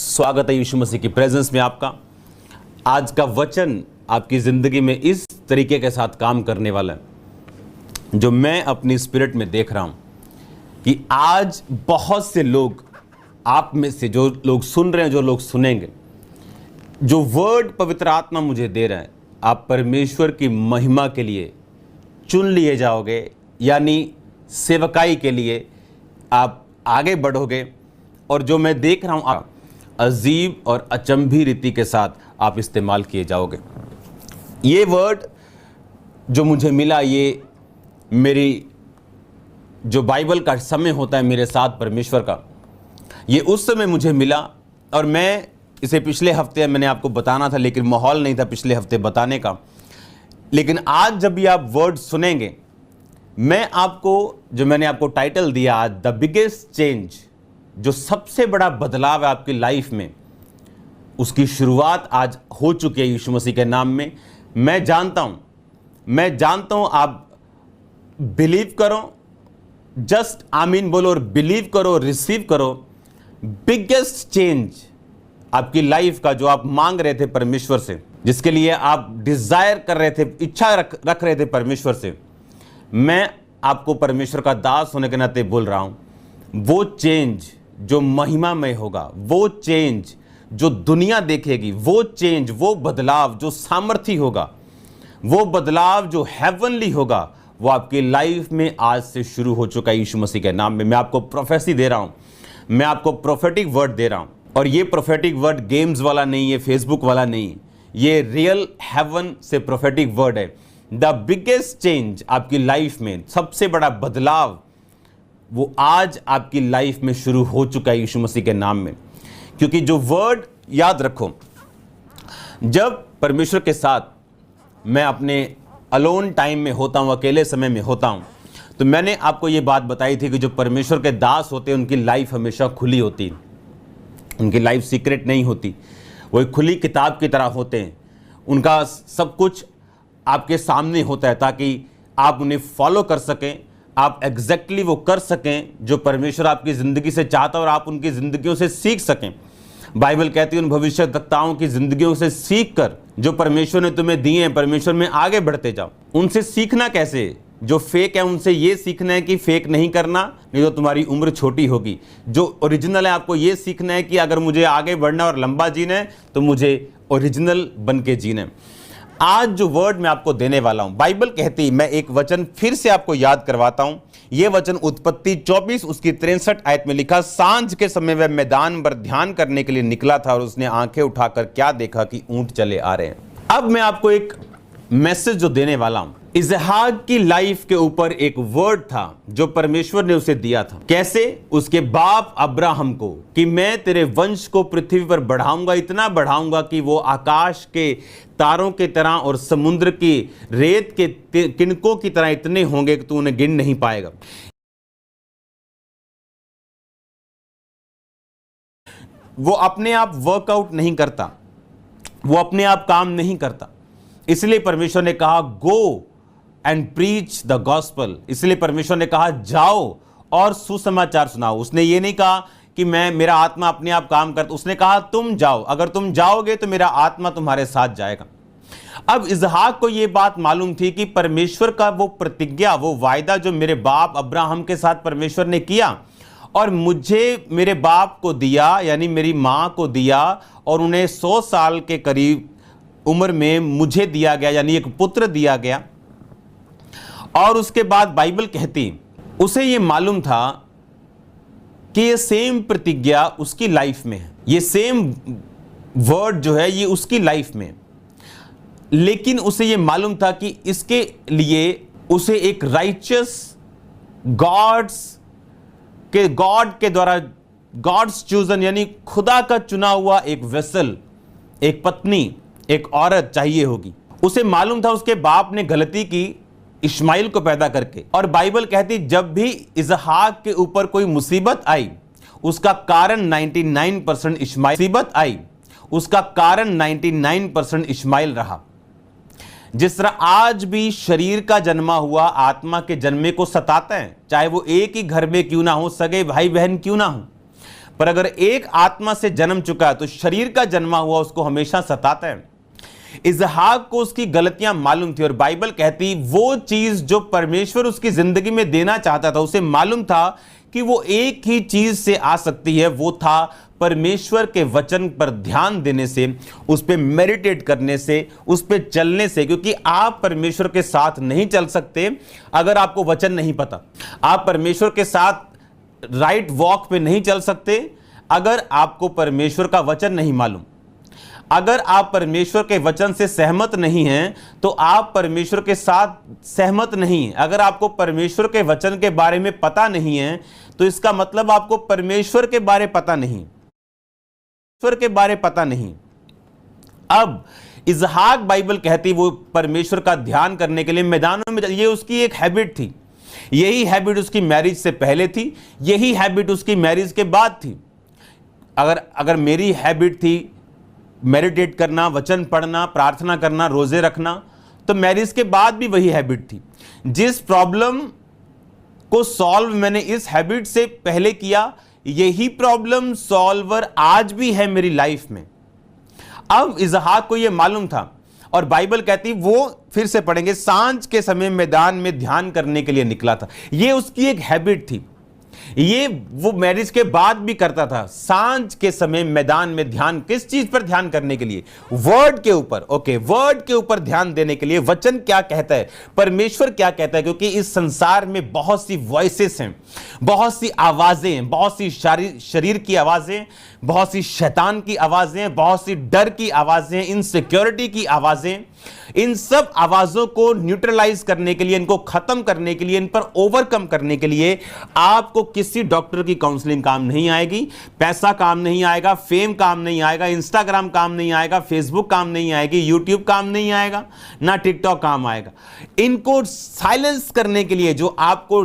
स्वागत है यीशु मसीह की प्रेजेंस में आपका। आज का वचन आपकी ज़िंदगी में इस तरीके के साथ काम करने वाला है जो मैं अपनी स्पिरिट में देख रहा हूँ कि आज बहुत से लोग आप में से जो लोग सुन रहे हैं, जो लोग सुनेंगे, जो वर्ड पवित्र आत्मा मुझे दे रहा है, आप परमेश्वर की महिमा के लिए चुन लिए जाओगे, यानी सेवकाई के लिए आप आगे बढ़ोगे। और जो मैं देख रहा हूँ आप अजीब और अचंभी रीति के साथ आप इस्तेमाल किए जाओगे। ये वर्ड जो मुझे मिला, ये मेरी जो बाइबल का समय होता है मेरे साथ परमेश्वर का, ये उस समय मुझे मिला। और मैं इसे पिछले हफ्ते मैंने आपको बताना था, लेकिन माहौल नहीं था पिछले हफ्ते बताने का। लेकिन आज जब भी आप वर्ड सुनेंगे, मैं आपको जो मैंने आपको टाइटल दिया आज, द बिगेस्ट चेंज, जो सबसे बड़ा बदलाव है आपकी लाइफ में, उसकी शुरुआत आज हो चुकी है यीशु मसीह के नाम में। मैं जानता हूं आप बिलीव करो, जस्ट आमीन बोलो और बिलीव करो, रिसीव करो। बिगेस्ट चेंज आपकी लाइफ का जो आप मांग रहे थे परमेश्वर से, जिसके लिए आप डिजायर कर रहे थे, इच्छा रख रहे थे परमेश्वर से, मैं आपको परमेश्वर का दास होने के नाते बोल रहा हूं, वो चेंज जो महिमामय होगा, वो चेंज जो दुनिया देखेगी, वो चेंज, वो बदलाव जो सामर्थी होगा, वो बदलाव जो हेवनली होगा, वो आपकी लाइफ में आज से शुरू हो चुका है यीशु मसीह के नाम में। मैं आपको प्रोफेसी दे रहा हूं, मैं आपको प्रोफेटिक वर्ड दे रहा हूं। और ये प्रोफेटिक वर्ड गेम्स वाला नहीं है, फेसबुक वाला नहीं है, ये रियल हेवन से प्रोफेटिक वर्ड है। द बिगेस्ट चेंज आपकी लाइफ में, सबसे बड़ा बदलाव, वो आज आपकी लाइफ में शुरू हो चुका है यीशु मसीह के नाम में। क्योंकि जो वर्ड, याद रखो, जब परमेश्वर के साथ मैं अपने अलोन टाइम में होता हूं, अकेले समय में होता हूं, तो मैंने आपको ये बात बताई थी कि जो परमेश्वर के दास होते हैं उनकी लाइफ हमेशा खुली होती है, उनकी लाइफ सीक्रेट नहीं होती, वो एक खुली किताब की तरह होते हैं। उनका सब कुछ आपके सामने होता है ताकि आप उन्हें फॉलो कर सकें, आप एग्जैक्टली वो कर सकें जो परमेश्वर आपकी ज़िंदगी से चाहता है और आप उनकी ज़िंदगियों से सीख सकें। बाइबल कहती है उन भविष्यवक्ताओं की ज़िंदगियों से सीख कर जो परमेश्वर ने तुम्हें दिए हैं, परमेश्वर में आगे बढ़ते जाओ। उनसे सीखना कैसे? जो फेक है उनसे ये सीखना है कि फेक नहीं करना, नहीं तो तुम्हारी उम्र छोटी होगी। जो ओरिजिनल है आपको ये सीखना है कि अगर मुझे आगे बढ़ना और लंबा जीना है तो मुझे ओरिजिनल बन के जीना है। आज जो वर्ड मैं आपको देने वाला हूं, बाइबल कहती है, मैं एक वचन फिर से आपको याद करवाता हूं। यह वचन उत्पत्ति 24 उसकी 63 आयत में लिखा, सांझ के समय वह मैदान पर ध्यान करने के लिए निकला था और उसने आंखें उठाकर क्या देखा कि ऊंट चले आ रहे हैं। अब मैं आपको एक मैसेज जो देने वाला हूं, इसहाक की लाइफ के ऊपर एक वर्ड था जो परमेश्वर ने उसे दिया था। कैसे? उसके बाप अब्राहम को, कि मैं तेरे वंश को पृथ्वी पर बढ़ाऊंगा, इतना बढ़ाऊंगा कि वो आकाश के तारों की तरह और समुद्र की रेत के किनकों की तरह इतने होंगे कि तू उन्हें गिन नहीं पाएगा। वो अपने आप वर्कआउट नहीं करता, वो अपने आप काम नहीं करता, इसलिए परमेश्वर ने कहा go and preach the gospel. इसलिए परमेश्वर ने कहा जाओ और सुसमाचार सुनाओ। उसने ये नहीं कहा कि मेरा आत्मा अपने आप काम करता, उसने कहा तुम जाओ, अगर तुम जाओगे तो मेरा आत्मा तुम्हारे साथ जाएगा। अब इसहाक को यह बात मालूम थी कि परमेश्वर का वो प्रतिज्ञा, वो वायदा जो मेरे बाप अब्राहम के साथ परमेश्वर ने किया और मुझे मेरे बाप को दिया, यानी मेरी मां को दिया, और उन्हें 100 साल के करीब उम्र में मुझे दिया गया, यानी एक पुत्र दिया गया। और उसके बाद बाइबल कहती, उसे यह मालूम था कि ये सेम प्रतिज्ञा उसकी लाइफ में है, ये सेम वर्ड जो है ये उसकी लाइफ में, लेकिन उसे यह मालूम था कि इसके लिए उसे एक राइचियस गॉड के द्वारा, गॉड्स चूजन, यानी खुदा का चुना हुआ एक वेसल, एक पत्नी, एक औरत चाहिए होगी। उसे मालूम था उसके बाप ने गलती की इस्माइल को पैदा करके, और बाइबल कहती जब भी इसहाक के ऊपर कोई मुसीबत आई उसका कारण 99% इस्माइल, मुसीबत आई उसका कारण 99% इस्माइल रहा। जिस तरह आज भी शरीर का जन्मा हुआ आत्मा के जन्मे को सताता है, चाहे वो एक ही घर में क्यों ना हो, सगे भाई बहन क्यों ना हो, पर अगर एक आत्मा से जन्म चुका है तो शरीर का जन्मा हुआ उसको हमेशा सताता है। इसहाक को उसकी गलतियां मालूम थी और बाइबल कहती वो चीज जो परमेश्वर उसकी जिंदगी में देना चाहता था, उसे मालूम था कि वो एक ही चीज से आ सकती है, वो था परमेश्वर के वचन पर ध्यान देने से, उस पर मेडिटेट करने से, उस पर चलने से। क्योंकि आप परमेश्वर के साथ नहीं चल सकते अगर आपको वचन नहीं पता। आप परमेश्वर के साथ राइट वॉक पे नहीं चल सकते अगर आपको परमेश्वर का वचन नहीं मालूम। अगर आप परमेश्वर के वचन से सहमत नहीं हैं तो आप परमेश्वर के साथ सहमत नहीं हैं। अगर आपको परमेश्वर के वचन के बारे में पता नहीं है तो इसका मतलब आपको परमेश्वर के बारे पता नहीं, परमेश्वर के बारे पता नहीं। अब इसहाक, बाइबल कहती वो परमेश्वर का ध्यान करने के लिए मैदानों में, ये उसकी एक हैबिट थी। यही हैबिट उसकी मैरिज से पहले थी, यही हैबिट उसकी मैरिज के बाद थी। अगर मेरी हैबिट थी मेडिटेट करना, वचन पढ़ना, प्रार्थना करना, रोजे रखना, तो मैरिज के बाद भी वही हैबिट थी। जिस प्रॉब्लम को सॉल्व मैंने इस हैबिट से पहले किया, यही प्रॉब्लम सॉल्वर आज भी है मेरी लाइफ में। अब इसहाक को यह मालूम था और बाइबल कहती, वो फिर से पढ़ेंगे, सांझ के समय मैदान में ध्यान करने के लिए निकला था। यह उसकी एक हैबिट थी, ये वो मैरिज के बाद भी करता था। सांझ के समय मैदान में ध्यान, किस चीज पर ध्यान करने के लिए? वर्ड के ऊपर। ओके, वर्ड के ऊपर ध्यान देने के लिए, वचन क्या कहता है, परमेश्वर क्या कहता है। क्योंकि इस संसार में बहुत सी वॉइसेस हैं, बहुत सी आवाजें हैं, बहुत सी शरीर की आवाजें, बहुत सी शैतान की आवाजें, बहुत सी डर की आवाजें, इनसिक्योरिटी की आवाजें। इन सब आवाजों को न्यूट्रलाइज करने के लिए, इनको खत्म करने के लिए, इन पर ओवरकम करने के लिए आपको किसी डॉक्टर की काउंसलिंग काम नहीं आएगी, पैसा काम नहीं आएगा, फेम काम नहीं आएगा, इंस्टाग्राम काम नहीं आएगा, फेसबुक काम नहीं आएगी, यूट्यूब काम नहीं आएगा, ना टिकटॉक काम आएगा। इनको साइलेंस करने के लिए जो आपको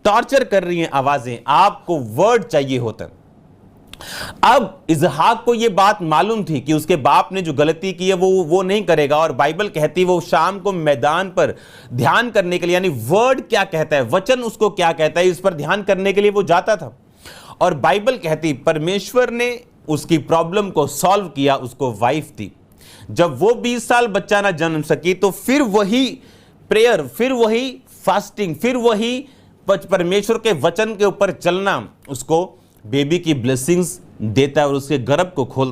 टॉर्चर कर रही हैं आवाजें, आपको वर्ड चाहिए होता है। अब इसहाक को यह बात मालूम थी कि उसके बाप ने जो गलती की है वो नहीं करेगा। और बाइबल कहती वो शाम को मैदान पर ध्यान करने के लिए, यानी वर्ड क्या कहता है, वचन उसको क्या कहता है, इस पर ध्यान करने के लिए वो जाता था। और बाइबल कहती परमेश्वर ने उसकी प्रॉब्लम को सॉल्व किया। उसको वाइफ थी। जब वो 20 साल बच्चा ना जन्म सकी तो फिर वही प्रेयर, फिर वही फास्टिंग, फिर वही परमेश्वर के वचन के ऊपर चलना उसको बेबी की ब्लेसिंग्स देता है और उसके गर्भ को खोलता है।